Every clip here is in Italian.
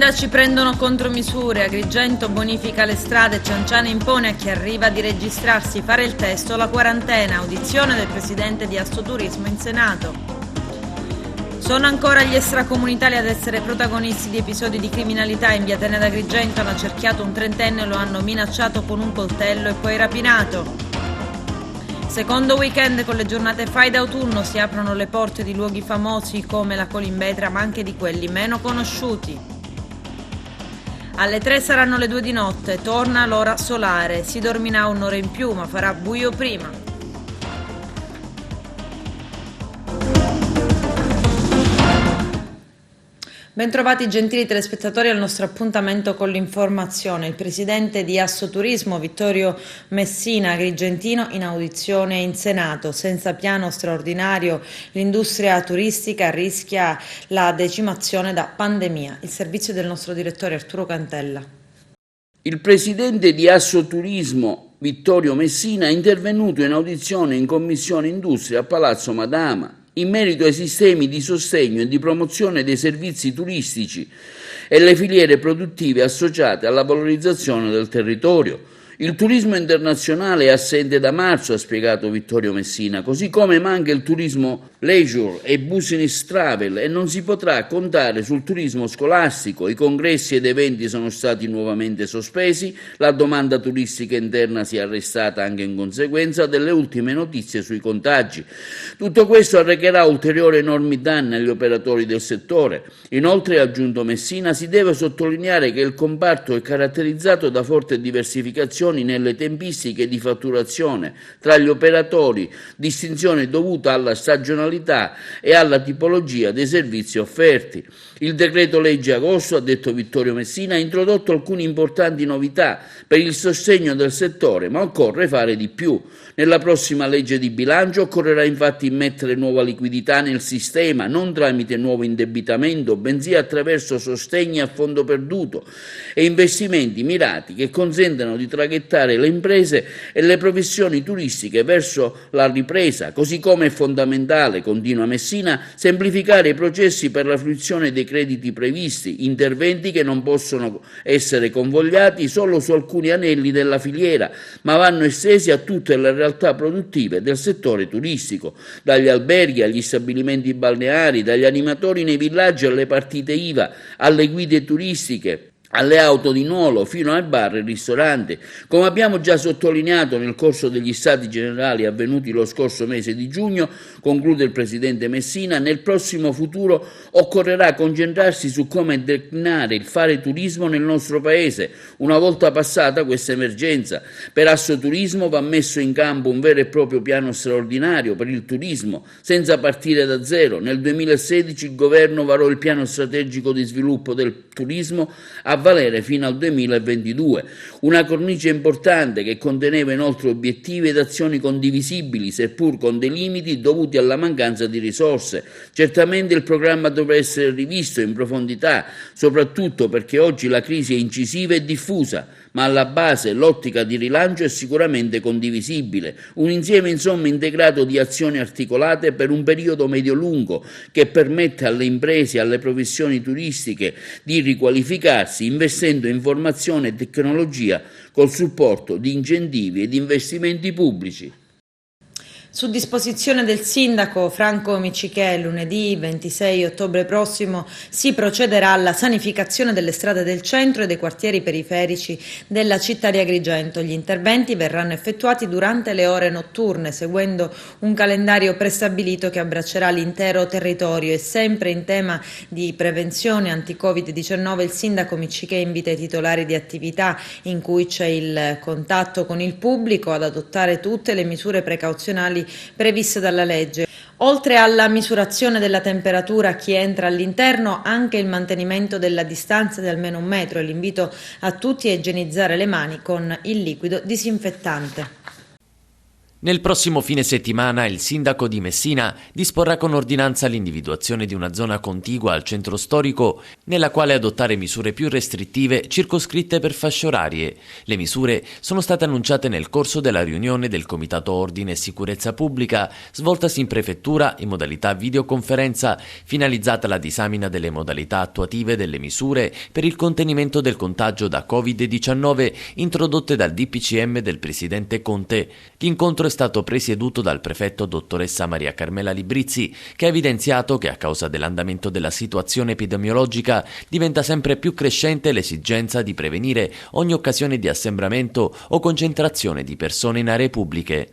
Sindaci prendono contromisure, Agrigento bonifica le strade, Cianciana impone a chi arriva di registrarsi, fare il test o la quarantena, audizione del presidente di Assoturismo in Senato. Sono ancora gli extracomunitari ad essere protagonisti di episodi di criminalità. In via Atene d'Agrigento hanno accerchiato un trentenne, lo hanno minacciato con un coltello e poi rapinato. Secondo weekend con le giornate fai d'autunno si aprono le porte di luoghi famosi come la Colimbetra, ma anche di quelli meno conosciuti. Alle 3 saranno le 2 di notte, torna l'ora solare, si dormirà un'ora in più ma farà buio prima. Bentrovati gentili telespettatori al nostro appuntamento con l'informazione. Il presidente di Assoturismo, Vittorio Messina, agrigentino, in audizione in Senato. Senza piano straordinario l'industria turistica rischia la decimazione da pandemia. Il servizio del nostro direttore Arturo Cantella. Il presidente di Assoturismo, Vittorio Messina, è intervenuto in audizione in Commissione Industria a Palazzo Madama in merito ai sistemi di sostegno e di promozione dei servizi turistici e le filiere produttive associate alla valorizzazione del territorio. Il turismo internazionale è assente da marzo, ha spiegato Vittorio Messina, così come manca il turismo leisure e business travel e non si potrà contare sul turismo scolastico. I congressi ed eventi sono stati nuovamente sospesi, la domanda turistica interna si è arrestata anche in conseguenza delle ultime notizie sui contagi. Tutto questo arrecherà ulteriori enormi danni agli operatori del settore. Inoltre, ha aggiunto Messina, si deve sottolineare che il comparto è caratterizzato da forte diversificazione nelle tempistiche di fatturazione tra gli operatori, distinzione dovuta alla stagionalità e alla tipologia dei servizi offerti. Il decreto legge agosto, ha detto Vittorio Messina, ha introdotto alcune importanti novità per il sostegno del settore, ma occorre fare di più. Nella prossima legge di bilancio occorrerà infatti immettere nuova liquidità nel sistema, non tramite nuovo indebitamento, bensì attraverso sostegni a fondo perduto e investimenti mirati che consentano di traghettare le imprese e le professioni turistiche verso la ripresa, così come è fondamentale, continua Messina, semplificare i processi per la fruizione dei crediti previsti, interventi che non possono essere convogliati solo su alcuni anelli della filiera, ma vanno estesi a tutte le realtà produttive del settore turistico, dagli alberghi agli stabilimenti balneari, dagli animatori nei villaggi alle partite IVA, alle guide turistiche, alle auto di Nuolo fino ai bar e ristoranti. Come abbiamo già sottolineato nel corso degli stati generali avvenuti lo scorso mese di giugno, conclude il presidente Messina, nel prossimo futuro occorrerà concentrarsi su come declinare il fare turismo nel nostro paese una volta passata questa emergenza. Per Assoturismo va messo in campo un vero e proprio piano straordinario per il turismo, senza partire da zero. Nel 2016 il governo varò il piano strategico di sviluppo del turismo a valere fino al 2022, una cornice importante che conteneva inoltre obiettivi ed azioni condivisibili, seppur con dei limiti dovuti alla mancanza di risorse. Certamente il programma dovrà essere rivisto in profondità, soprattutto perché oggi la crisi è incisiva e diffusa, ma alla base l'ottica di rilancio è sicuramente condivisibile. Un insieme insomma integrato di azioni articolate per un periodo medio-lungo che permette alle imprese e alle professioni turistiche di riqualificarsi investendo in formazione e tecnologia col supporto di incentivi ed investimenti pubblici. Su disposizione del sindaco Franco Miccichè, lunedì 26 ottobre prossimo si procederà alla sanificazione delle strade del centro e dei quartieri periferici della città di Agrigento. Gli interventi verranno effettuati durante le ore notturne, seguendo un calendario prestabilito che abbraccerà l'intero territorio. E sempre in tema di prevenzione anti-Covid-19, il sindaco Miccichè invita i titolari di attività in cui c'è il contatto con il pubblico ad adottare tutte le misure precauzionali previste dalla legge. Oltre alla misurazione della temperatura a chi entra all'interno, anche il mantenimento della distanza di almeno 1 metro e l'invito a tutti a igienizzare le mani con il liquido disinfettante. Nel prossimo fine settimana il sindaco di Messina disporrà con ordinanza l'individuazione di una zona contigua al centro storico nella quale adottare misure più restrittive circoscritte per fasce orarie. Le misure sono state annunciate nel corso della riunione del Comitato Ordine e Sicurezza Pubblica svoltasi in prefettura in modalità videoconferenza finalizzata alla disamina delle modalità attuative delle misure per il contenimento del contagio da Covid-19 introdotte dal DPCM del presidente Conte. L'incontro è stato presieduto dal prefetto dottoressa Maria Carmela Librizzi, che ha evidenziato che a causa dell'andamento della situazione epidemiologica diventa sempre più crescente l'esigenza di prevenire ogni occasione di assembramento o concentrazione di persone in aree pubbliche.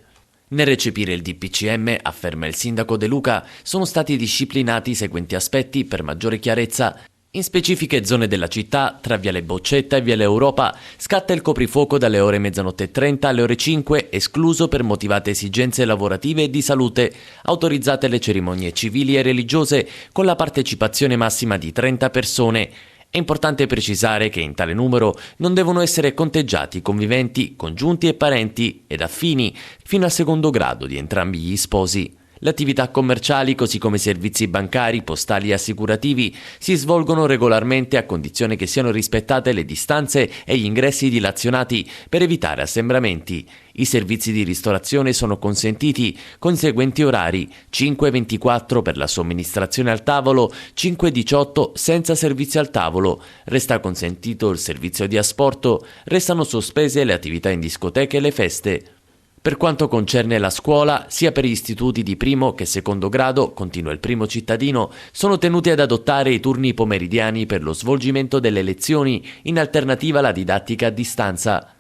Nel recepire il DPCM, afferma il sindaco De Luca, sono stati disciplinati i seguenti aspetti per maggiore chiarezza. In specifiche zone della città, tra Viale Boccetta e Viale Europa, scatta il coprifuoco dalle ore 00:30 alle ore 5, escluso per motivate esigenze lavorative e di salute, autorizzate le cerimonie civili e religiose con la partecipazione massima di 30 persone. È importante precisare che in tale numero non devono essere conteggiati conviventi, congiunti e parenti ed affini fino al secondo grado di entrambi gli sposi. Le attività commerciali, così come i servizi bancari, postali e assicurativi, si svolgono regolarmente a condizione che siano rispettate le distanze e gli ingressi dilazionati per evitare assembramenti. I servizi di ristorazione sono consentiti con i seguenti orari: 5:24 per la somministrazione al tavolo, 5:18 senza servizio al tavolo. Resta consentito il servizio di asporto, restano sospese le attività in discoteche e le feste. Per quanto concerne la scuola, sia per gli istituti di primo che secondo grado, continua il primo cittadino, sono tenuti ad adottare i turni pomeridiani per lo svolgimento delle lezioni in alternativa alla didattica a distanza.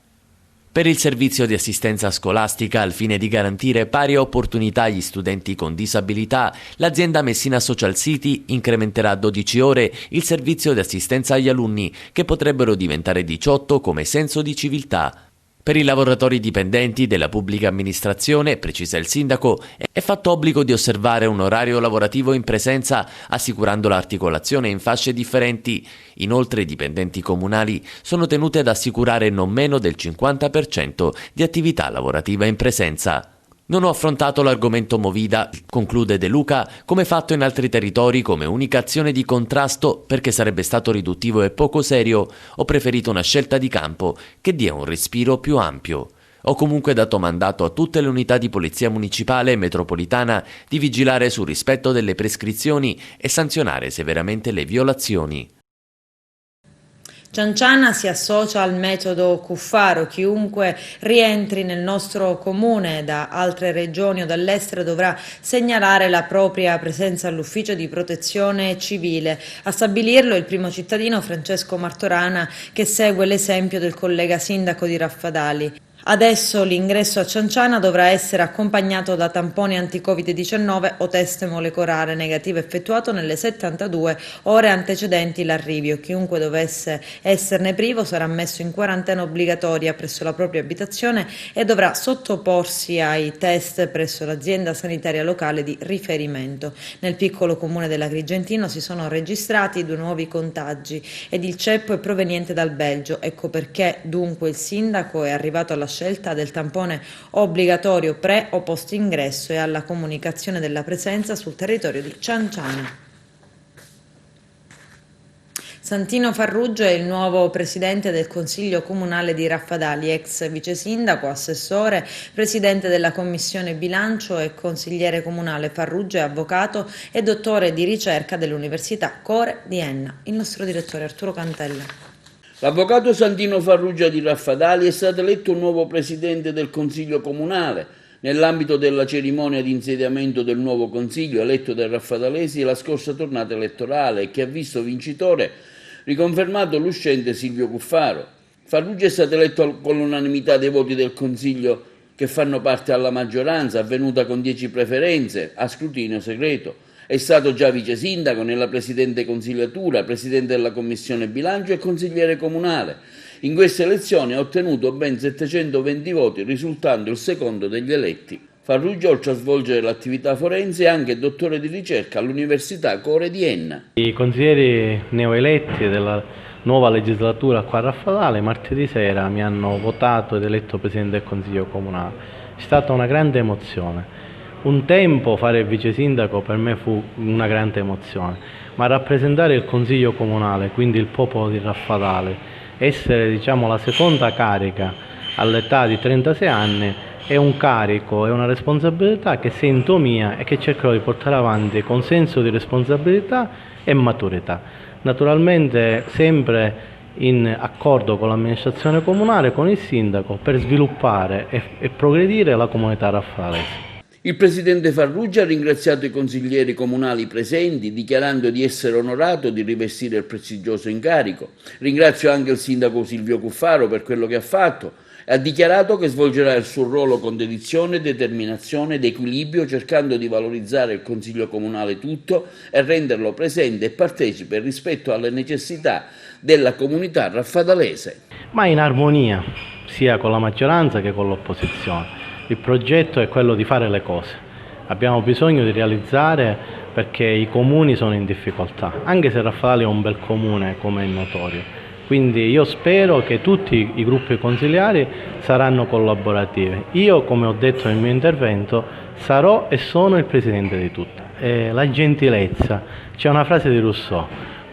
Per il servizio di assistenza scolastica, al fine di garantire pari opportunità agli studenti con disabilità, l'azienda Messina Social City incrementerà a 12 ore il servizio di assistenza agli alunni, che potrebbero diventare 18 come senso di civiltà. Per i lavoratori dipendenti della pubblica amministrazione, precisa il sindaco, è fatto obbligo di osservare un orario lavorativo in presenza, assicurando l'articolazione in fasce differenti. Inoltre i dipendenti comunali sono tenuti ad assicurare non meno del 50% di attività lavorativa in presenza. Non ho affrontato l'argomento Movida, conclude De Luca, come fatto in altri territori come unica azione di contrasto perché sarebbe stato riduttivo e poco serio. Ho preferito una scelta di campo che dia un respiro più ampio. Ho comunque dato mandato a tutte le unità di polizia municipale e metropolitana di vigilare sul rispetto delle prescrizioni e sanzionare severamente le violazioni. Cianciana si associa al metodo Cuffaro. Chiunque rientri nel nostro comune da altre regioni o dall'estero dovrà segnalare la propria presenza all'ufficio di protezione civile. A stabilirlo il primo cittadino Francesco Martorana, che segue l'esempio del collega sindaco di Raffadali. Adesso l'ingresso a Cianciana dovrà essere accompagnato da tampone anti-Covid-19 o test molecolare negativo effettuato nelle 72 ore antecedenti l'arrivio. Chiunque dovesse esserne privo sarà messo in quarantena obbligatoria presso la propria abitazione e dovrà sottoporsi ai test presso l'azienda sanitaria locale di riferimento. Nel piccolo comune dell'Agrigentino si sono registrati 2 nuovi contagi ed il ceppo è proveniente dal Belgio. Ecco perché dunque il sindaco è arrivato alla scelta del tampone obbligatorio pre o post ingresso e alla comunicazione della presenza sul territorio di Cianciana. Santino Farrugio è il nuovo presidente del Consiglio Comunale di Raffadali, ex vice sindaco, assessore, presidente della Commissione Bilancio e consigliere comunale. Farrugio è avvocato e dottore di ricerca dell'Università Core di Enna. Il nostro direttore Arturo Cantella. L'avvocato Santino Farrugia di Raffadali è stato eletto nuovo presidente del Consiglio Comunale nell'ambito della cerimonia di insediamento del nuovo Consiglio eletto dai raffadalesi la scorsa tornata elettorale, che ha visto vincitore riconfermato l'uscente Silvio Cuffaro. Farrugia è stato eletto con l'unanimità dei voti del Consiglio che fanno parte alla maggioranza, avvenuta con 10 preferenze a scrutinio segreto. È stato già vice sindaco nella precedente consigliatura, presidente della Commissione Bilancio e consigliere comunale. In queste elezioni ha ottenuto ben 720 voti, risultando il secondo degli eletti. Farrugio, oltre a svolgere l'attività forense, è anche dottore di ricerca all'Università Core di Enna. I consiglieri neoeletti della nuova legislatura qua a Raffadali martedì sera mi hanno votato ed eletto presidente del Consiglio Comunale. È stata una grande emozione. Un tempo fare il vice sindaco per me fu una grande emozione, ma rappresentare il Consiglio Comunale, quindi il popolo di Raffadali, essere la seconda carica all'età di 36 anni, è un carico, è una responsabilità che sento mia e che cercherò di portare avanti con senso di responsabilità e maturità. Naturalmente sempre in accordo con l'amministrazione comunale, con il sindaco, per sviluppare e progredire la comunità raffadalese. Il presidente Farrugia ha ringraziato i consiglieri comunali presenti, dichiarando di essere onorato di rivestire il prestigioso incarico. Ringrazio anche il sindaco Silvio Cuffaro per quello che ha fatto e ha dichiarato che svolgerà il suo ruolo con dedizione, determinazione ed equilibrio, cercando di valorizzare il consiglio comunale tutto e renderlo presente e partecipe rispetto alle necessità della comunità raffadalese. Ma in armonia sia con la maggioranza che con l'opposizione. Il progetto è quello di fare le cose. Abbiamo bisogno di realizzare perché i comuni sono in difficoltà, anche se Raffadali è un bel comune come è notorio. Quindi io spero che tutti i gruppi consigliari saranno collaborativi. Io, come ho detto nel mio intervento, sarò e sono il presidente di tutti. La gentilezza, c'è una frase di Rousseau: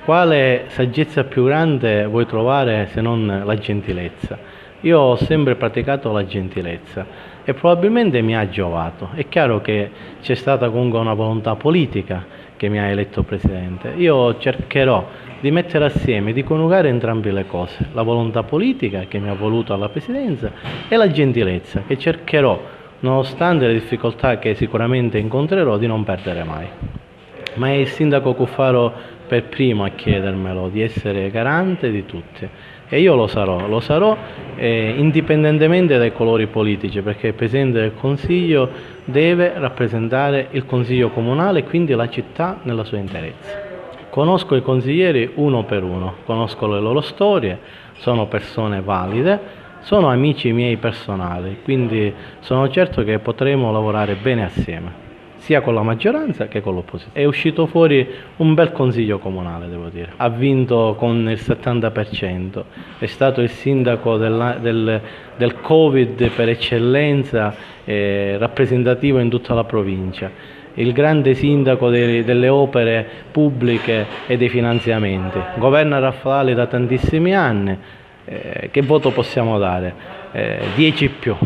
quale saggezza più grande vuoi trovare se non la gentilezza? Io ho sempre praticato la gentilezza e probabilmente mi ha giovato. È chiaro che c'è stata comunque una volontà politica che mi ha eletto presidente. Io cercherò di mettere assieme, di coniugare entrambe le cose, la volontà politica che mi ha voluto alla presidenza e la gentilezza che cercherò, nonostante le difficoltà che sicuramente incontrerò, di non perdere mai. Ma è il sindaco Cuffaro per primo a chiedermelo, di essere garante di tutti. E io lo sarò indipendentemente dai colori politici, perché il Presidente del Consiglio deve rappresentare il Consiglio Comunale e quindi la città nella sua interezza. Conosco i consiglieri uno per uno, conosco le loro storie, sono persone valide, sono amici miei personali, quindi sono certo che potremo lavorare bene assieme, sia con la maggioranza che con l'opposizione. È uscito fuori un bel consiglio comunale, devo dire. Ha vinto con il 70%, è stato il sindaco del Covid per eccellenza, rappresentativo in tutta la provincia, il grande sindaco delle opere pubbliche e dei finanziamenti. Governa Raffadali da tantissimi anni, che voto possiamo dare? 10+.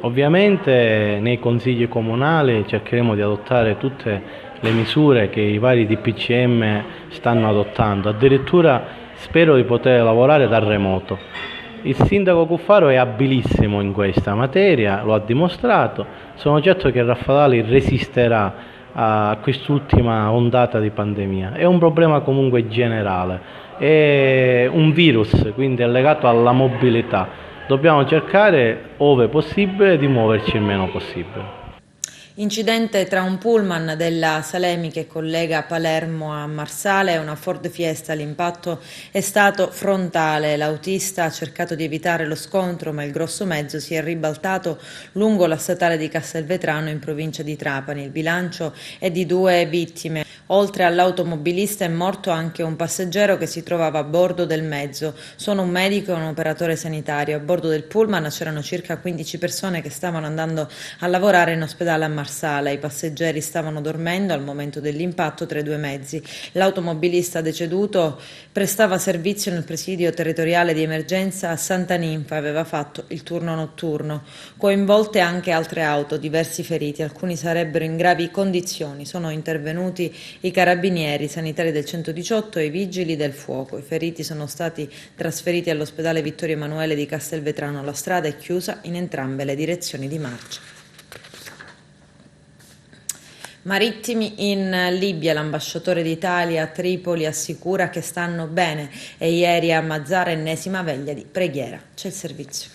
Ovviamente nei consigli comunali cercheremo di adottare tutte le misure che i vari DPCM stanno adottando, addirittura spero di poter lavorare da remoto. Il sindaco Cuffaro è abilissimo in questa materia, lo ha dimostrato, sono certo che Raffadali resisterà a quest'ultima ondata di pandemia. È un problema comunque generale, è un virus, quindi è legato alla mobilità. Dobbiamo cercare, ove possibile, di muoverci il meno possibile. Incidente tra un pullman della Salemi che collega Palermo a Marsala e una Ford Fiesta. L'impatto è stato frontale. L'autista ha cercato di evitare lo scontro, ma il grosso mezzo si è ribaltato lungo la statale di Castelvetrano in provincia di Trapani. Il bilancio è di 2 vittime. Oltre all'automobilista è morto anche un passeggero che si trovava a bordo del mezzo. Sono un medico e un operatore sanitario. A bordo del pullman c'erano circa 15 persone che stavano andando a lavorare in ospedale a Marsala. I passeggeri stavano dormendo al momento dell'impatto tra i due mezzi. L'automobilista deceduto prestava servizio nel presidio territoriale di emergenza a Santa Ninfa e aveva fatto il turno notturno. Coinvolte anche altre auto, diversi feriti, alcuni sarebbero in gravi condizioni. Sono intervenuti i carabinieri, i sanitari del 118 e i vigili del fuoco. I feriti sono stati trasferiti all'ospedale Vittorio Emanuele di Castelvetrano. La strada è chiusa in entrambe le direzioni di marcia. Marittimi in Libia, l'ambasciatore d'Italia a Tripoli assicura che stanno bene e ieri a Mazara ennesima veglia di preghiera. C'è il servizio.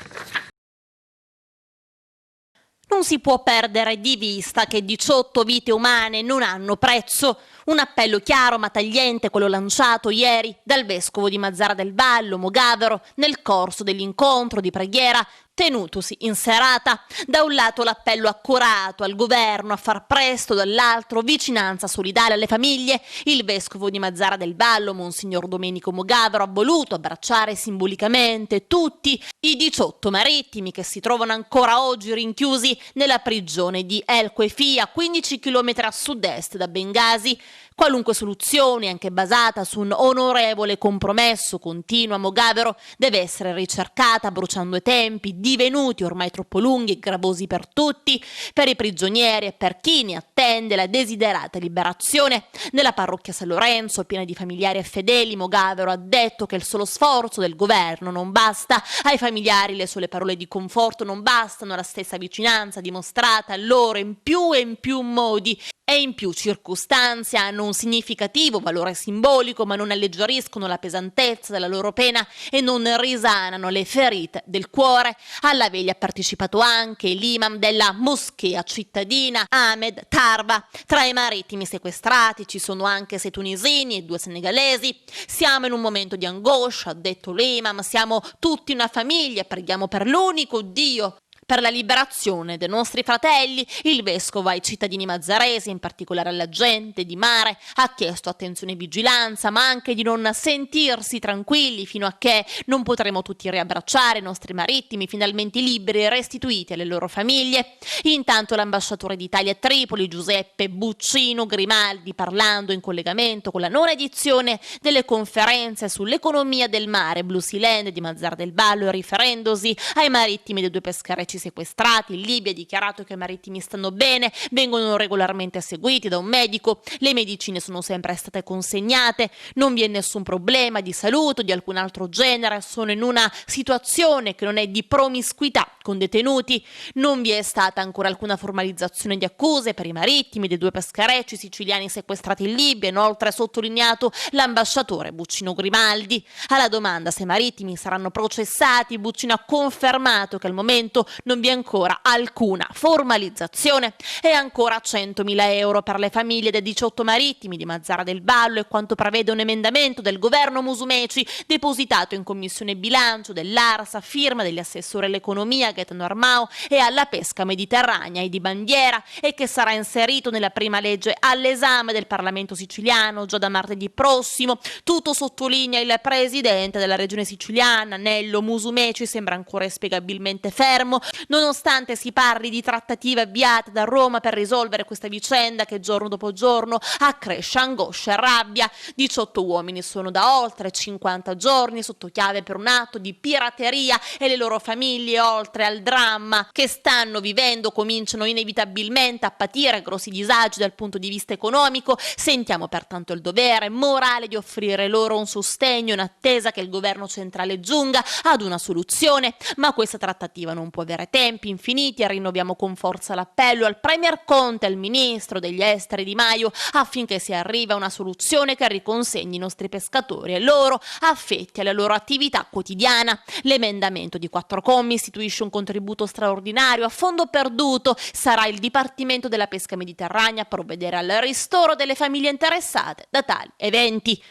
Non si può perdere di vista che 18 vite umane non hanno prezzo. Un appello chiaro ma tagliente, quello lanciato ieri dal vescovo di Mazara del Vallo, Mogavero, nel corso dell'incontro di preghiera tenutosi in serata. Da un lato l'appello accorato al governo a far presto, dall'altro vicinanza solidale alle famiglie. Il vescovo di Mazara del Vallo, Monsignor Domenico Mogavero, ha voluto abbracciare simbolicamente tutti i 18 marittimi che si trovano ancora oggi rinchiusi nella prigione di El Quefì, a 15 km a sud-est da Bengasi. Qualunque soluzione, anche basata su un onorevole compromesso, continua Mogavero, deve essere ricercata bruciando i tempi divenuti ormai troppo lunghi e gravosi per tutti, per i prigionieri e per chi ne attende la desiderata liberazione. Nella parrocchia San Lorenzo, piena di familiari e fedeli, Mogavero ha detto che il solo sforzo del governo non basta. Ai familiari le sole parole di conforto non bastano, la stessa vicinanza dimostrata loro in più modi e in più circostanze hanno un significativo valore simbolico, ma non alleggeriscono la pesantezza della loro pena e non risanano le ferite del cuore. Alla veglia ha partecipato anche l'imam della moschea cittadina, Ahmed Tarba. Tra i marittimi sequestrati ci sono anche 6 tunisini e 2 senegalesi. Siamo in un momento di angoscia, ha detto l'imam, siamo tutti una famiglia e preghiamo per l'unico Dio, per la liberazione dei nostri fratelli. Il vescovo ai cittadini mazzaresi, in particolare alla gente di mare, ha chiesto attenzione e vigilanza, ma anche di non sentirsi tranquilli fino a che non potremo tutti riabbracciare i nostri marittimi finalmente liberi e restituiti alle loro famiglie. Intanto l'ambasciatore d'Italia a Tripoli, Giuseppe Buccino Grimaldi, parlando in collegamento con la nona edizione delle conferenze sull'economia del mare Blue Sea Land di Mazara del Vallo, riferendosi ai marittimi dei 2 pescherecci sequestrati in Libia, ha dichiarato che i marittimi stanno bene, vengono regolarmente seguiti da un medico, le medicine sono sempre state consegnate, non vi è nessun problema di salute o di alcun altro genere, sono in una situazione che non è di promiscuità con detenuti, non vi è stata ancora alcuna formalizzazione di accuse per i marittimi dei 2 pescherecci siciliani sequestrati in Libia, inoltre ha sottolineato l'ambasciatore Buccino Grimaldi. Alla domanda se i marittimi saranno processati, Buccino ha confermato che al momento non vi è ancora alcuna formalizzazione. E ancora 100.000 euro per le famiglie dei 18 marittimi di Mazara del Vallo è quanto prevede un emendamento del governo Musumeci depositato in commissione bilancio dell'Ars a firma degli assessori all'economia Gaetano Armao e alla pesca mediterranea e di Bandiera, e che sarà inserito nella prima legge all'esame del Parlamento siciliano già da martedì prossimo. Tutto, sottolinea il presidente della regione siciliana Nello Musumeci, sembra ancora inspiegabilmente fermo, nonostante si parli di trattative avviate da Roma per risolvere questa vicenda che giorno dopo giorno accresce angoscia e rabbia. 18 uomini sono da oltre 50 giorni sotto chiave per un atto di pirateria e le loro famiglie, oltre al dramma che stanno vivendo, cominciano inevitabilmente a patire grossi disagi dal punto di vista economico. Sentiamo pertanto il dovere morale di offrire loro un sostegno in attesa che il governo centrale giunga ad una soluzione, ma questa trattativa non può avere tempi infiniti e rinnoviamo con forza l'appello al Premier Conte e al Ministro degli Esteri Di Maio affinché si arrivi a una soluzione che riconsegni i nostri pescatori e loro affetti alla loro attività quotidiana. L'emendamento di 4 commi istituisce un contributo straordinario a fondo perduto. Sarà il Dipartimento della Pesca Mediterranea a provvedere al ristoro delle famiglie interessate da tali eventi.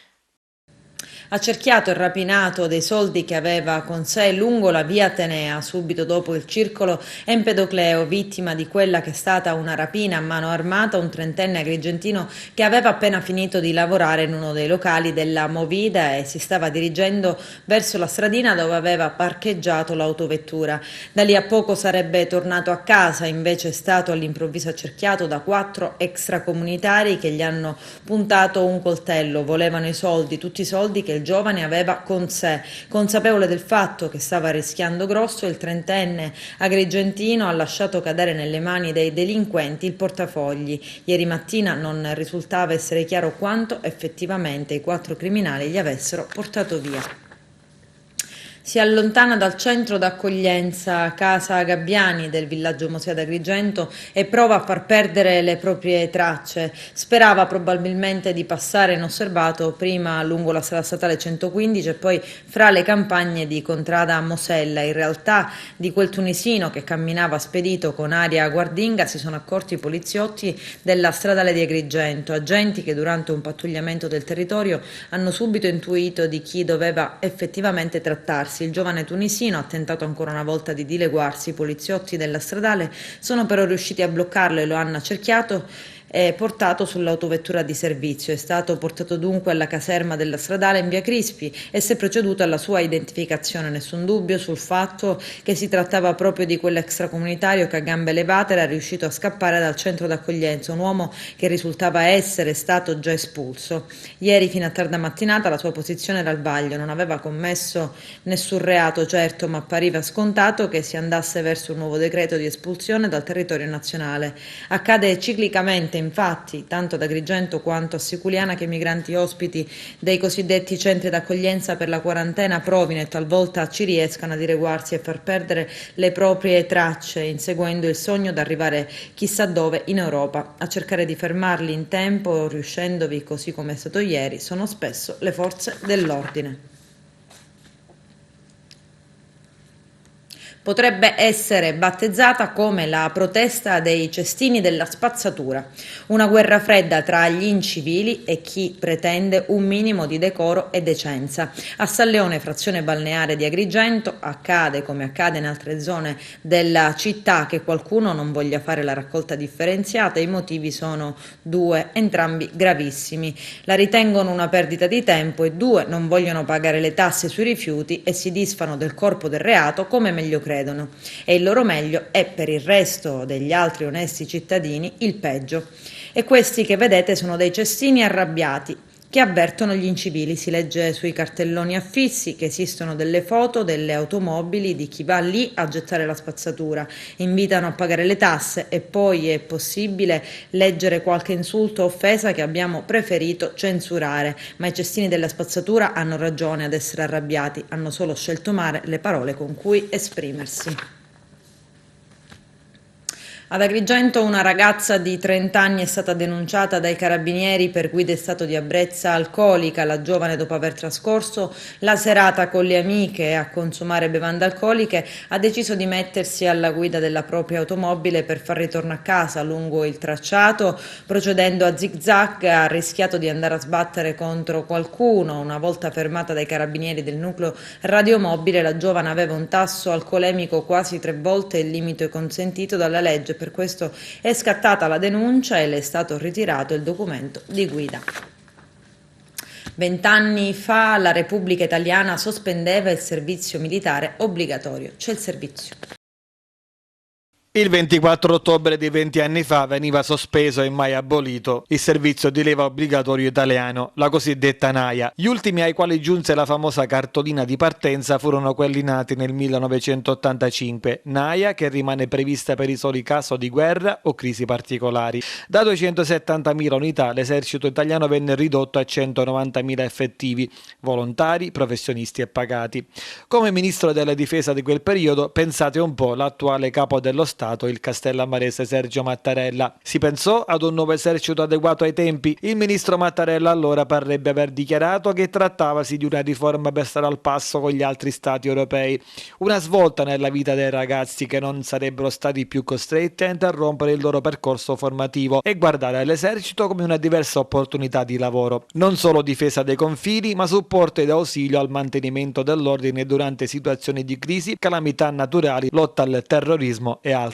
Accerchiato e rapinato dei soldi che aveva con sé lungo la via Atenea, subito dopo il circolo Empedocleo, vittima di quella che è stata una rapina a mano armata, un 30enne agrigentino che aveva appena finito di lavorare in uno dei locali della Movida e si stava dirigendo verso la stradina dove aveva parcheggiato l'autovettura. Da lì a poco sarebbe tornato a casa, invece è stato all'improvviso accerchiato da 4 extracomunitari che gli hanno puntato un coltello. Volevano i soldi, tutti i soldi che il giovane aveva con sé. Consapevole del fatto che stava rischiando grosso, il 30enne agrigentino ha lasciato cadere nelle mani dei delinquenti il portafogli. Ieri mattina non risultava essere chiaro quanto effettivamente i 4 criminali gli avessero portato via. Si allontana dal centro d'accoglienza Casa Gabbiani del villaggio Mosè d'Agrigento e prova a far perdere le proprie tracce. Sperava probabilmente di passare inosservato prima lungo la strada statale 115 e poi fra le campagne di Contrada Mosella. In realtà di quel tunisino che camminava spedito con aria guardinga si sono accorti i poliziotti della stradale di Agrigento, agenti che durante un pattugliamento del territorio hanno subito intuito di chi doveva effettivamente trattarsi. il giovane tunisino ha tentato ancora una volta di dileguarsi. I poliziotti della stradale sono però riusciti a bloccarlo e lo hanno accerchiato e portato sull'autovettura di servizio. È stato portato dunque alla caserma della stradale in via Crispi e si è proceduto alla sua identificazione. Nessun dubbio sul fatto che si trattava proprio di quell'extracomunitario che a gambe levate era riuscito a scappare dal centro d'accoglienza, un uomo che risultava essere stato già espulso. Ieri fino a tarda mattinata la sua posizione era al vaglio, non aveva commesso nessun reato certo, ma appariva scontato che si andasse verso un nuovo decreto di espulsione dal territorio nazionale. Accade ciclicamente infatti, tanto ad Agrigento quanto a Siculiana, che i migranti ospiti dei cosiddetti centri d'accoglienza per la quarantena provino e talvolta ci riescano a dileguarsi e far perdere le proprie tracce, inseguendo il sogno d'arrivare chissà dove in Europa. A cercare di fermarli in tempo, riuscendovi così come è stato ieri, sono spesso le forze dell'ordine. Potrebbe essere battezzata come la protesta dei cestini della spazzatura, una guerra fredda tra gli incivili e chi pretende un minimo di decoro e decenza. A San Leone, frazione balneare di Agrigento, accade come accade in altre zone della città che qualcuno non voglia fare la raccolta differenziata. I motivi sono due, entrambi gravissimi. La ritengono una perdita di tempo e due, non vogliono pagare le tasse sui rifiuti e si disfano del corpo del reato come meglio credono. E il loro meglio è per il resto degli altri onesti cittadini il peggio. E questi che vedete sono dei cestini arrabbiati che avvertono gli incivili. Si legge sui cartelloni affissi che esistono delle foto delle automobili di chi va lì a gettare la spazzatura, invitano a pagare le tasse e poi è possibile leggere qualche insulto o offesa che abbiamo preferito censurare, ma i cestini della spazzatura hanno ragione ad essere arrabbiati, hanno solo scelto male le parole con cui esprimersi. Ad Agrigento una ragazza di 30 anni è stata denunciata dai carabinieri per guida in stato di ebbrezza alcolica. La giovane, dopo aver trascorso la serata con le amiche a consumare bevande alcoliche, ha deciso di mettersi alla guida della propria automobile per far ritorno a casa lungo il tracciato. Procedendo a zig-zag ha rischiato di andare a sbattere contro qualcuno. Una volta fermata dai carabinieri del nucleo radiomobile, la giovane aveva un tasso alcolemico quasi 3 volte il limite consentito dalla legge. Per questo è scattata la denuncia e le è stato ritirato il documento di guida. 20 anni fa la Repubblica Italiana sospendeva il servizio militare obbligatorio. C'è il servizio. Il 24 ottobre di 20 anni fa veniva sospeso e mai abolito il servizio di leva obbligatorio italiano, la cosiddetta NAIA. Gli ultimi ai quali giunse la famosa cartolina di partenza furono quelli nati nel 1985, NAIA che rimane prevista per i soli casi di guerra o crisi particolari. Da 270.000 unità l'esercito italiano venne ridotto a 190.000 effettivi, volontari, professionisti e pagati. Come ministro della difesa di quel periodo, pensate un po' l'attuale capo dello Stato, il castellamarese Sergio Mattarella. Si pensò ad un nuovo esercito adeguato ai tempi? Il ministro Mattarella allora parrebbe aver dichiarato che trattavasi di una riforma per stare al passo con gli altri stati europei, una svolta nella vita dei ragazzi che non sarebbero stati più costretti a interrompere il loro percorso formativo e guardare all'esercito come una diversa opportunità di lavoro. Non solo difesa dei confini, ma supporto ed ausilio al mantenimento dell'ordine durante situazioni di crisi, calamità naturali, lotta al terrorismo e altro.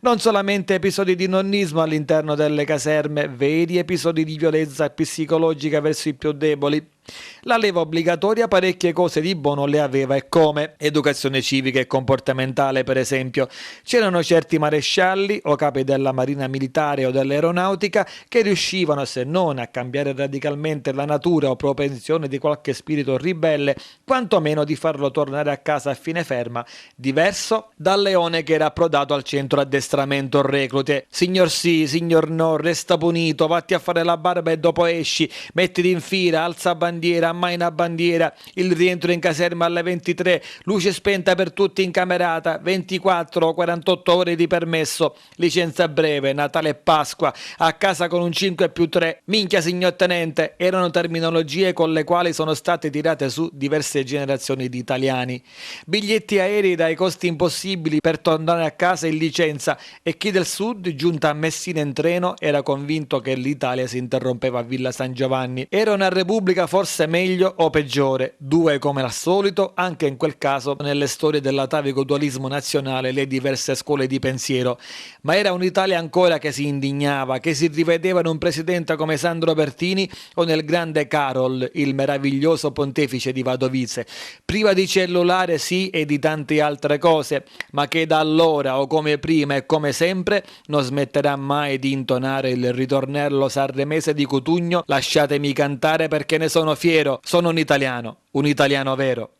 Non solamente episodi di nonnismo all'interno delle caserme, veri episodi di violenza psicologica verso i più deboli. La leva obbligatoria parecchie cose di buono le aveva e come: educazione civica e comportamentale, per esempio. C'erano certi marescialli o capi della marina militare o dell'aeronautica che riuscivano, se non a cambiare radicalmente la natura o propensione di qualche spirito ribelle, quantomeno di farlo tornare a casa a fine ferma, diverso dal leone che era approdato al centro addestramento reclute. Signor sì, signor no, resta punito, vatti a fare la barba e dopo esci, mettiti in fila, alza bandiera, mai una bandiera, il rientro in caserma alle 23, luce spenta per tutti in camerata, 24 o 48 ore di permesso, licenza breve, Natale e Pasqua, a casa con un 5+3, minchia signor tenente, erano terminologie con le quali sono state tirate su diverse generazioni di italiani. Biglietti aerei dai costi impossibili per tornare a casa in licenza, e chi del sud, giunta a Messina in treno, era convinto che l'Italia si interrompeva a Villa San Giovanni. Era una repubblica forse fosse meglio o peggiore, due come al solito, anche in quel caso nelle storie dell'atavico dualismo nazionale le diverse scuole di pensiero, ma era un'Italia ancora che si indignava, che si rivedeva in un presidente come Sandro Pertini o nel grande Carol, il meraviglioso pontefice di Wadowice, priva di cellulare sì e di tante altre cose, ma che da allora o come prima e come sempre non smetterà mai di intonare il ritornello sanremese di Cutugno: lasciatemi cantare perché ne sono fiero, sono un italiano vero.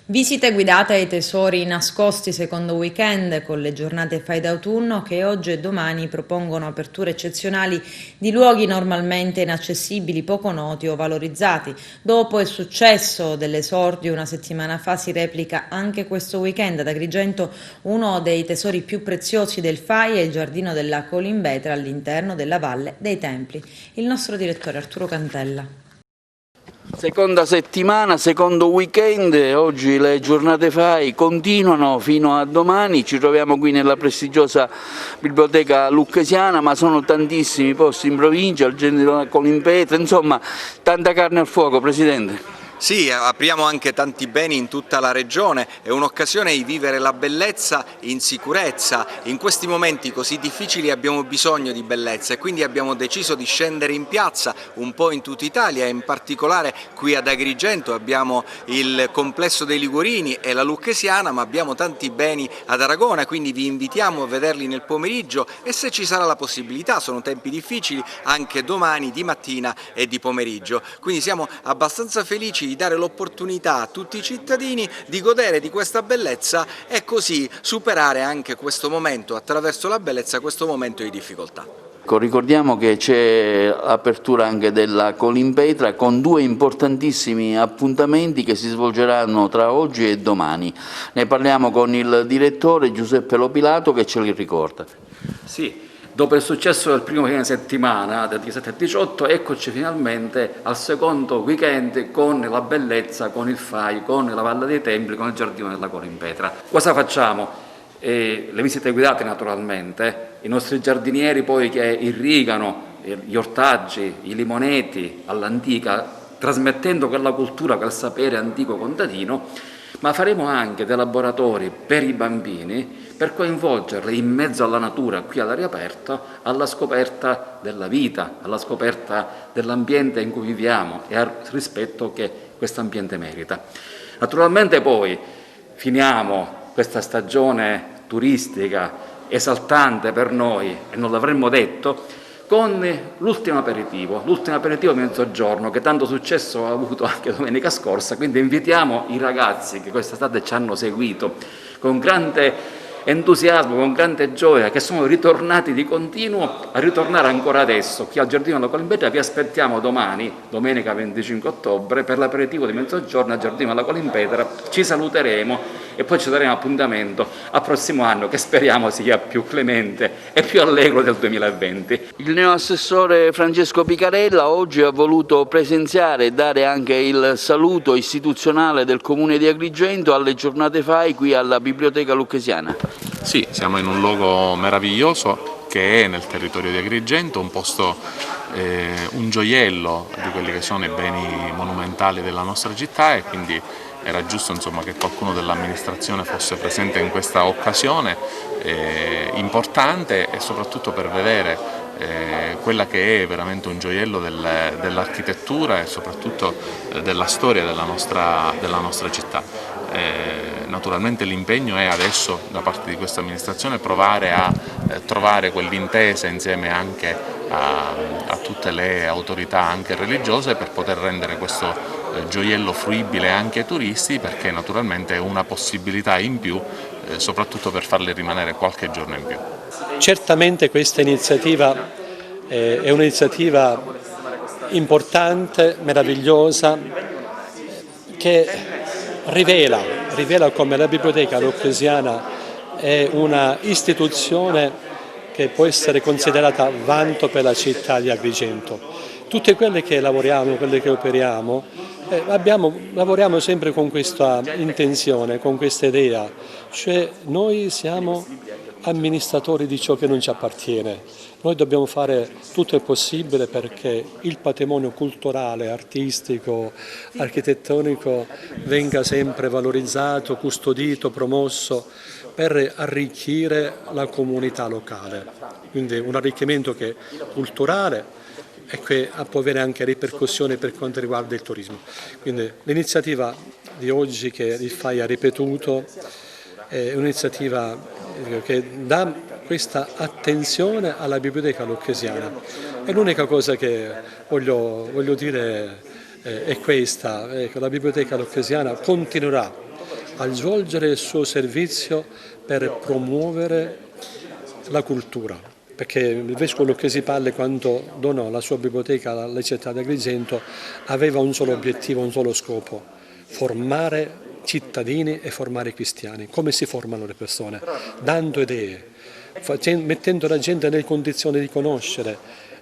Visite guidate ai tesori nascosti secondo weekend con le giornate fai d'autunno che oggi e domani propongono aperture eccezionali di luoghi normalmente inaccessibili, poco noti o valorizzati. Dopo il successo dell'esordio una settimana fa si replica anche questo weekend ad Agrigento uno dei tesori più preziosi del FAI è il giardino della Colimbetra all'interno della Valle dei Templi. Il nostro direttore Arturo Cantella. Seconda settimana, secondo weekend, oggi le giornate FAI continuano fino a domani, ci troviamo qui nella prestigiosa biblioteca lucchesiana, ma sono tantissimi posti in provincia, al Giardino della Colimbetra, insomma tanta carne al fuoco, Presidente. Sì, apriamo anche tanti beni in tutta la regione, è un'occasione di vivere la bellezza in sicurezza. In questi momenti così difficili abbiamo bisogno di bellezza e quindi abbiamo deciso di scendere in piazza un po' in tutta Italia e in particolare qui ad Agrigento abbiamo il complesso dei Liguorini e la Lucchesiana, ma abbiamo tanti beni ad Aragona, quindi vi invitiamo a vederli nel pomeriggio e se ci sarà la possibilità, sono tempi difficili, anche domani di mattina e di pomeriggio. Quindi siamo abbastanza felici di dare l'opportunità a tutti i cittadini di godere di questa bellezza e così superare anche questo momento, attraverso la bellezza, questo momento di difficoltà. Ricordiamo che c'è l'apertura anche della Colimbetra con due importantissimi appuntamenti che si svolgeranno tra oggi e domani. Ne parliamo con il direttore Giuseppe Lopilato che ce li ricorda. Sì. Dopo il successo del primo fine settimana, del 17 e 18, eccoci finalmente al secondo weekend con la bellezza, con il FAI, con la Valle dei Templi, con il Giardino della Colimbetra. Cosa facciamo? Le visite guidate naturalmente, i nostri giardinieri poi che irrigano gli ortaggi, i limoneti all'antica, trasmettendo quella cultura, quel sapere antico contadino, ma faremo anche dei laboratori per i bambini per coinvolgerli in mezzo alla natura, qui all'aria aperta, alla scoperta della vita, alla scoperta dell'ambiente in cui viviamo e al rispetto che questo ambiente merita. Naturalmente poi finiamo questa stagione turistica esaltante per noi, e non l'avremmo detto, con l'ultimo aperitivo di mezzogiorno che tanto successo ha avuto anche domenica scorsa, quindi invitiamo i ragazzi che quest'estate ci hanno seguito con grande entusiasmo, con grande gioia, che sono ritornati di continuo, a ritornare ancora adesso qui al Giardino della Colimbetra. Vi aspettiamo domani, domenica 25 ottobre, per l'aperitivo di mezzogiorno al Giardino della Colimbetra. Ci saluteremo e poi ci daremo appuntamento al prossimo anno, che speriamo sia più clemente e più allegro del 2020. Il neoassessore Francesco Picarella oggi ha voluto presenziare e dare anche il saluto istituzionale del Comune di Agrigento alle giornate FAI qui alla Biblioteca Lucchesiana. Sì, siamo in un luogo meraviglioso che è nel territorio di Agrigento, un posto, un gioiello di quelli che sono i beni monumentali della nostra città, e quindi era giusto insomma, che qualcuno dell'amministrazione fosse presente in questa occasione importante, e soprattutto per vedere quella che è veramente un gioiello dell'architettura e soprattutto della storia della nostra città. Naturalmente l'impegno è adesso da parte di questa amministrazione provare a trovare quell'intesa insieme anche a tutte le autorità anche religiose per poter rendere questo gioiello fruibile anche ai turisti, perché naturalmente è una possibilità in più soprattutto per farli rimanere qualche giorno in più. Certamente questa iniziativa è un'iniziativa importante, meravigliosa, che rivela come la Biblioteca Lucchesiana è una istituzione che può essere considerata vanto per la città di Agrigento. Tutte quelle che lavoriamo, quelle che operiamo, lavoriamo sempre con questa intenzione, con questa idea, cioè noi siamo amministratori di ciò che non ci appartiene. Noi dobbiamo fare tutto il possibile perché il patrimonio culturale, artistico, architettonico venga sempre valorizzato, custodito, promosso per arricchire la comunità locale. Quindi un arricchimento che è culturale e che può avere anche ripercussioni per quanto riguarda il turismo. Quindi l'iniziativa di oggi che il FAI ha ripetuto è un'iniziativa che dà questa attenzione alla biblioteca lucchesiana. E l'unica cosa che voglio dire è questa, la biblioteca lucchesiana continuerà a svolgere il suo servizio per promuovere la cultura, perché il vescovo Lucchesi Palle, quando donò la sua biblioteca alla città di Agrigento, aveva un solo obiettivo, un solo scopo: formare cittadini e formare cristiani. Come si formano le persone? Dando idee, mettendo la gente nelle condizioni di conoscere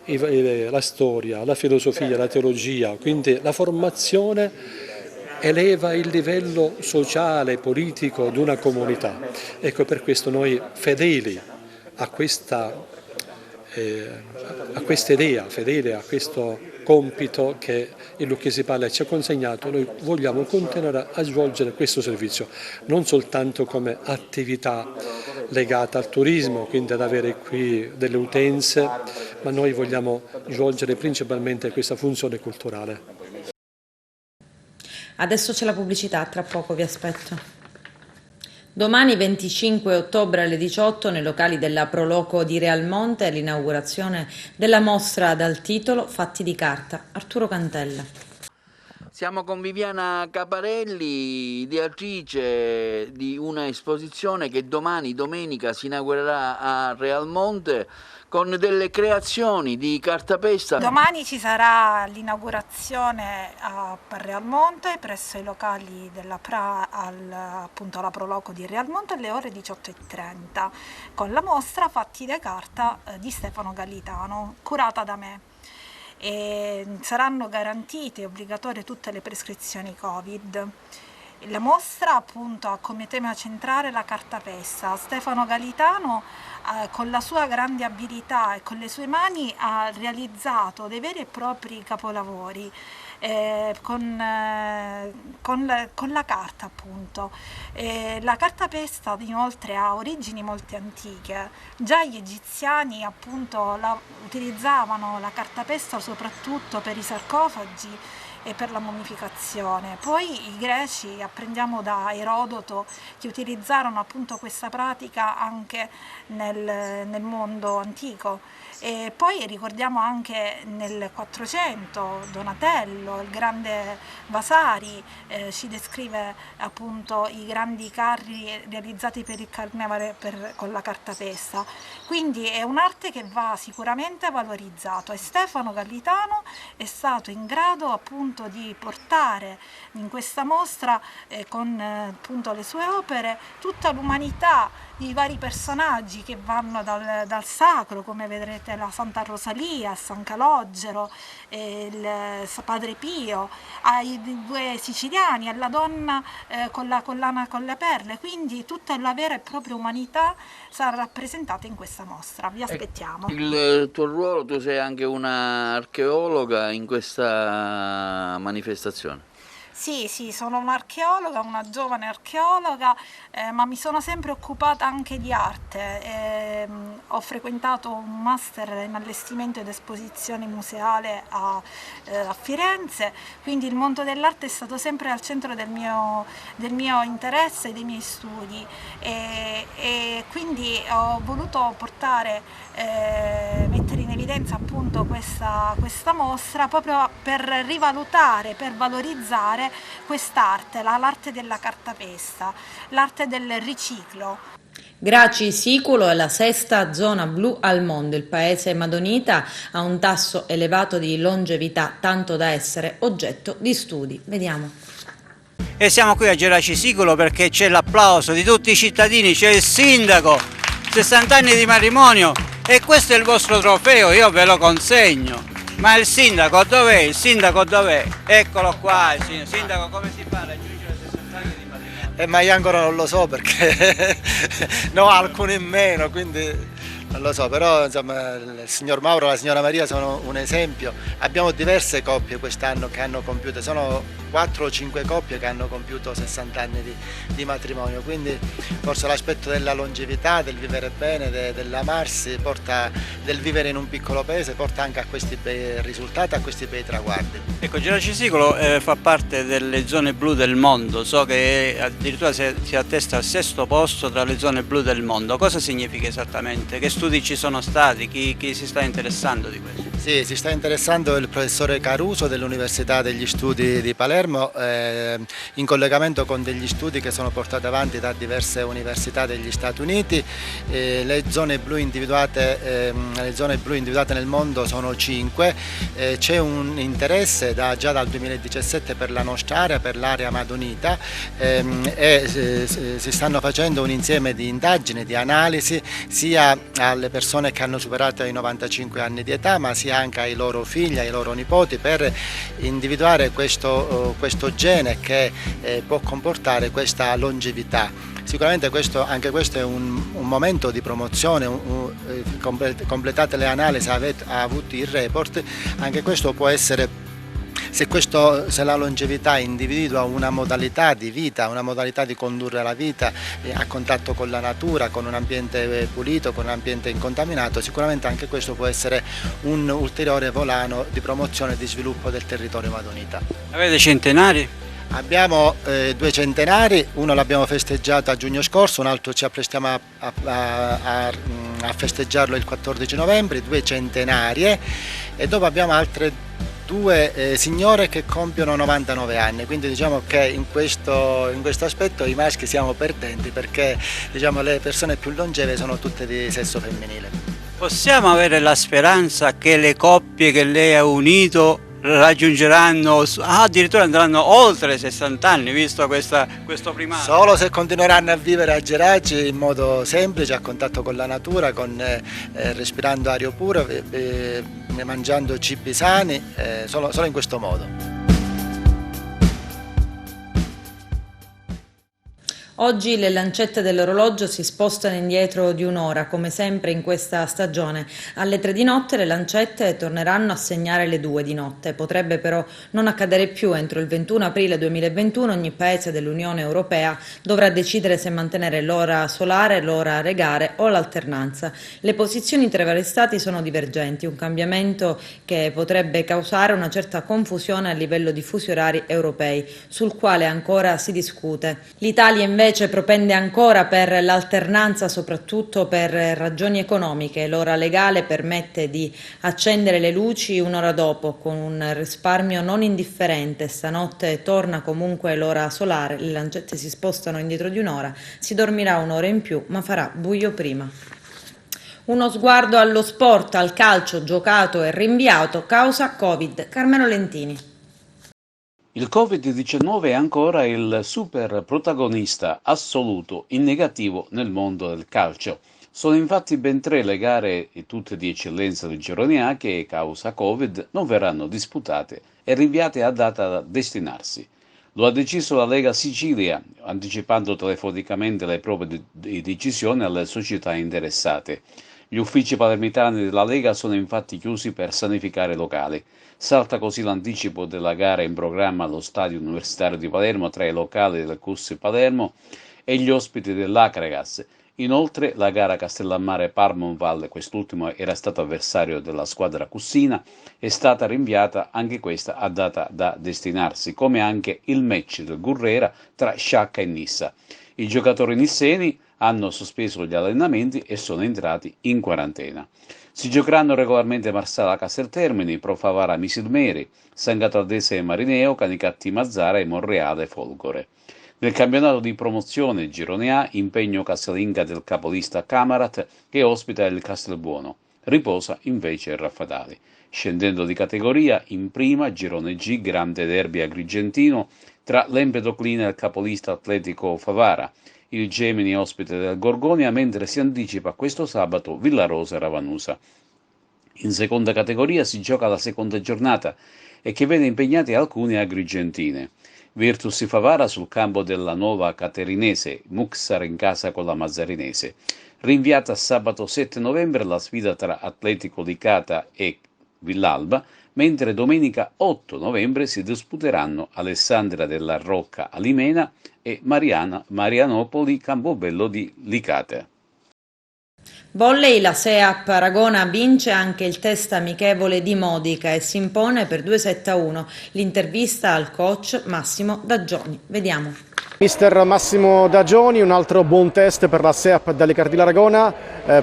la storia, la filosofia, la teologia. Quindi la formazione eleva il livello sociale, politico di una comunità. Ecco, per questo noi, fedeli a questa idea, fedeli a questo compito che il Lucchesi Palle ci ha consegnato, noi vogliamo continuare a svolgere questo servizio, non soltanto come attività legata al turismo, quindi ad avere qui delle utenze, ma noi vogliamo svolgere principalmente questa funzione culturale. Adesso c'è la pubblicità, tra poco vi aspetto. Domani 25 ottobre alle 18 nei locali della Proloco di Realmonte è l'inaugurazione della mostra dal titolo Fatti di carta. Arturo Cantella. Siamo con Viviana Caparelli, ideatrice di una esposizione che domani, domenica, si inaugurerà a Realmonte con delle creazioni di cartapesta. Domani ci sarà l'inaugurazione a Realmonte presso i locali della appunto alla Proloco di Realmonte alle ore 18:30 con la mostra Fatti di carta di Stefano Gallitano, curata da me. E saranno garantite e obbligatorie tutte le prescrizioni Covid. La mostra appunto ha come tema centrale la cartapesta. Stefano Gallitano con la sua grande abilità e con le sue mani ha realizzato dei veri e propri capolavori con la carta appunto. La cartapesta inoltre ha origini molto antiche. Già gli egiziani appunto utilizzavano la cartapesta soprattutto per i sarcofagi e per la mummificazione. Poi i greci, apprendiamo da Erodoto, che utilizzarono appunto questa pratica anche nel mondo antico. E poi ricordiamo anche nel 400 Donatello, il grande Vasari, ci descrive appunto i grandi carri realizzati per il carnevale con la cartapesta. Quindi è un'arte che va sicuramente valorizzato e Stefano Gallitano è stato in grado appunto di portare in questa mostra con appunto le sue opere tutta l'umanità di vari personaggi che vanno dal sacro, come vedrete la Santa Rosalia, San Calogero, il Padre Pio, ai due siciliani, alla donna con la collana con le perle, quindi tutta la vera e propria umanità sarà rappresentata in questa mostra. Vi aspettiamo. Il tuo ruolo, tu sei anche una archeologa in questa manifestazione. Sì, sono un'archeologa, una giovane archeologa, ma mi sono sempre occupata anche di arte. Ho frequentato un master in allestimento ed esposizione museale a Firenze, quindi il mondo dell'arte è stato sempre al centro del mio interesse e dei miei studi e quindi ho voluto mettere in evidenza appunto questa mostra proprio per rivalutare, per valorizzare quest'arte, l'arte della cartapesta, l'arte del riciclo. Graci Siculo è la sesta zona blu al mondo. Il paese madonita ha un tasso elevato di longevità, tanto da essere oggetto di studi. Vediamo. E siamo qui a Geraci Siculo perché c'è l'applauso di tutti i cittadini, c'è il sindaco, 60 anni di matrimonio e questo è il vostro trofeo, io ve lo consegno. Ma il sindaco dov'è? Il sindaco dov'è? Eccolo qua, il sindaco come si fa a raggiungere 60 anni di matrimonio? ma io ancora non lo so perché no, alcuni in meno, quindi non lo so, però insomma il signor Mauro e la signora Maria sono un esempio. Abbiamo diverse coppie quest'anno che hanno compiuto, sono 4 o 5 coppie che hanno compiuto 60 anni di matrimonio, quindi forse l'aspetto della longevità, del vivere bene, dell'amarsi, del vivere in un piccolo paese, porta anche a questi bei risultati, a questi bei traguardi. Ecco, Geracisicolo fa parte delle zone blu del mondo, so che addirittura si attesta al 6° posto tra le zone blu del mondo. Cosa significa esattamente? Che studi ci sono stati? Chi si sta interessando di questo? Sì, si sta interessando il professore Caruso dell'Università degli Studi di Palermo in collegamento con degli studi che sono portati avanti da diverse università degli Stati Uniti. Le zone blu individuate nel mondo sono 5, c'è un interesse già dal 2017 per la nostra area, per l'area madonita e si stanno facendo un insieme di indagini, di analisi sia alle persone che hanno superato i 95 anni di età, ma sia anche ai loro figli, ai loro nipoti, per individuare questo gene che può comportare questa longevità. Sicuramente anche questo è un momento di promozione, completate le analisi, ha avuto il report, anche questo può essere. Se la longevità individua una modalità di vita, una modalità di condurre la vita a contatto con la natura, con un ambiente pulito, con un ambiente incontaminato, sicuramente anche questo può essere un ulteriore volano di promozione e di sviluppo del territorio madonita. Avete centenari? Abbiamo 2 centenari, uno l'abbiamo festeggiato a giugno scorso, un altro ci apprestiamo a festeggiarlo il 14 novembre, 2 centenarie, e dopo abbiamo altre 2 signore che compiono 99 anni, quindi diciamo che in questo aspetto i maschi siamo perdenti, perché diciamo, le persone più longeve sono tutte di sesso femminile. Possiamo avere la speranza che le coppie che lei ha unito raggiungeranno, addirittura andranno oltre 60 anni, visto questo primato? Solo se continueranno a vivere a Geraci in modo semplice, a contatto con la natura, respirando aria pura, mangiando cibi sani, solo in questo modo. Oggi le lancette dell'orologio si spostano indietro di un'ora, come sempre in questa stagione. Alle 3 di notte le lancette torneranno a segnare le 2 di notte. Potrebbe però non accadere più. Entro il 21 aprile 2021 ogni paese dell'Unione Europea dovrà decidere se mantenere l'ora solare, l'ora regale o l'alternanza. Le posizioni tra i vari stati sono divergenti, un cambiamento che potrebbe causare una certa confusione a livello di fusi orari europei, sul quale ancora si discute. L'Italia invece propende ancora per l'alternanza, soprattutto per ragioni economiche. L'ora legale permette di accendere le luci un'ora dopo, con un risparmio non indifferente. Stanotte torna comunque l'ora solare, le lancette si spostano indietro di un'ora, si dormirà un'ora in più, ma farà buio prima. Uno sguardo allo sport, al calcio giocato e rinviato causa Covid. Carmelo Lentini. Il Covid-19 è ancora il super protagonista assoluto in negativo nel mondo del calcio. Sono infatti ben 3 le gare, tutte di eccellenza del girone A, che causa Covid non verranno disputate e rinviate a data da destinarsi. Lo ha deciso la Lega Sicilia, anticipando telefonicamente le prove di decisione alle società interessate. Gli uffici palermitani della Lega sono infatti chiusi per sanificare locali. Salta così l'anticipo della gara in programma allo Stadio Universitario di Palermo tra i locali del CUS Palermo e gli ospiti dell'Acregas. Inoltre la gara Castellammare-Parmonvalle, quest'ultimo era stato avversario della squadra cussina, è stata rinviata anche questa a data da destinarsi, come anche il match del Gurrera tra Sciacca e Nissa. I giocatori nisseni hanno sospeso gli allenamenti e sono entrati in quarantena. Si giocheranno regolarmente Marsala Casteltermini, Pro Favara Misilmeri, San Gataldese Marineo, Canicatti Mazzara e Monreale Folgore. Nel campionato di promozione Girone A, impegno casalinga del capolista Camarat che ospita il Castelbuono. Riposa invece il Raffadali. Scendendo di categoria, in prima Girone G, grande derby agrigentino tra l'Empedoclina e il capolista Atletico Favara. Il Gemini ospite del Gorgonia, mentre si anticipa questo sabato Villarosa e Ravanusa. In seconda categoria si gioca la seconda giornata e che vede impegnati alcune agrigentine. Virtus Favara sul campo della Nuova Caterinese, Muxar in casa con la Mazzarinese. Rinviata a sabato 7 novembre la sfida tra Atletico Licata e Villalba, mentre domenica 8 novembre si disputeranno Alessandria della Rocca Alimena e Marianopoli Campobello di Licata. Volley, la SEAP Aragona vince anche il test amichevole di Modica e si impone per 2-7-1. L'intervista al coach Massimo Dagioni. Vediamo. Mister Massimo Dagioni, un altro buon test per la SEAP Dalicardì Aragona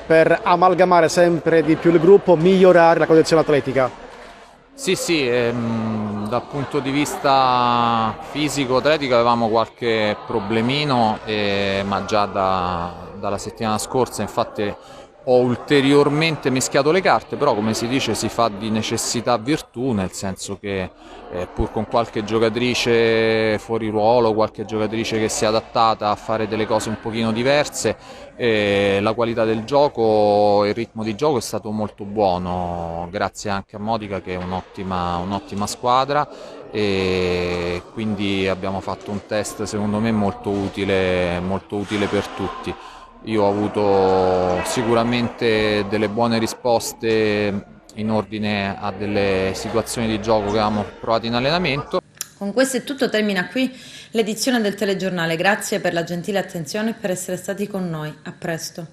per amalgamare sempre di più il gruppo, migliorare la condizione atletica. Sì, dal punto di vista fisico-atletico avevamo qualche problemino, ma già dalla settimana scorsa infatti ho ulteriormente mischiato le carte, però come si dice si fa di necessità virtù, nel senso che pur con qualche giocatrice fuori ruolo, qualche giocatrice che si è adattata a fare delle cose un pochino diverse, la qualità del gioco, il ritmo di gioco è stato molto buono, grazie anche a Modica che è un'ottima squadra, e quindi abbiamo fatto un test secondo me molto utile per tutti. Io ho avuto sicuramente delle buone risposte in ordine a delle situazioni di gioco che avevamo provato in allenamento. Con questo è tutto, termina qui l'edizione del telegiornale. Grazie per la gentile attenzione e per essere stati con noi. A presto.